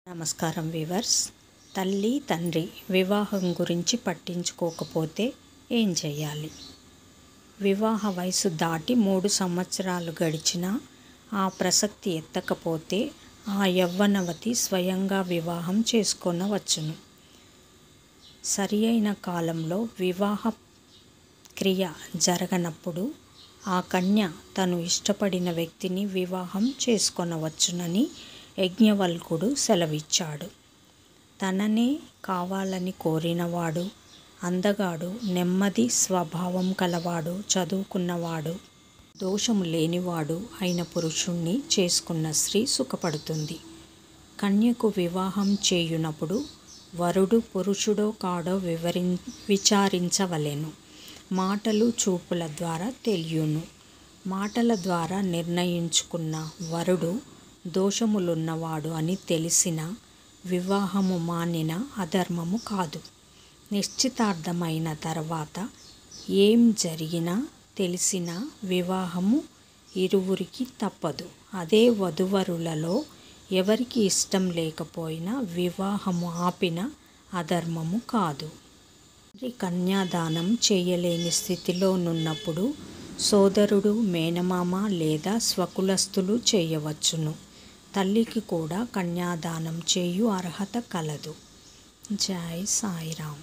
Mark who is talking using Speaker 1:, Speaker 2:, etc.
Speaker 1: నమస్కారం వ్యూవర్స్. తల్లి తండ్రి వివాహం గురించి పట్టించుకోకపోతే ఏం చేయాలి? వివాహ వయసు దాటి 3 సంవత్సరాలు గడిచినా ఆ ప్రసక్తి ఎత్తకపోతే ఆ యవ్వనవతి స్వయంగా వివాహం చేసుకొనవచ్చును. సరి అయిన కాలంలో వివాహ క్రియ జరగనప్పుడు ఆ కన్య తను ఇష్టపడిన వ్యక్తిని వివాహం చేసుకొనవచ్చునని యజ్ఞవల్కుడు సెలవిచ్చాడు. తననే కావాలని కోరినవాడు, అందగాడు, నెమ్మది స్వభావం కలవాడు, చదువుకున్నవాడు, దోషము లేనివాడు అయిన పురుషుణ్ణి చేసుకున్న స్త్రీ సుఖపడుతుంది. కన్యకు వివాహం చేయునప్పుడు వరుడు పురుషుడో కాడో విచారించవలెను. మాటలు చూపుల ద్వారా తెలియును. మాటల ద్వారా నిర్ణయించుకున్న వరుడు దోషములున్నవాడు అని తెలిసిన వివాహము మానిన అధర్మము కాదు. నిశ్చితార్థమైన తర్వాత ఏం జరిగినా తెలిసిన వివాహము ఇరువురికి తప్పదు. అదే వధూవరులలో ఎవరికి ఇష్టం లేకపోయినా వివాహము ఆపిన అధర్మము కాదు. కన్యాదానం చేయలేని స్థితిలోనున్నప్పుడు సోదరుడు, మేనమామ లేదా స్వకులస్తులు చేయవచ్చును. తల్లికి కూడా కన్యాదానం చేయు అర్హత కలదు. జై సాయిరాం.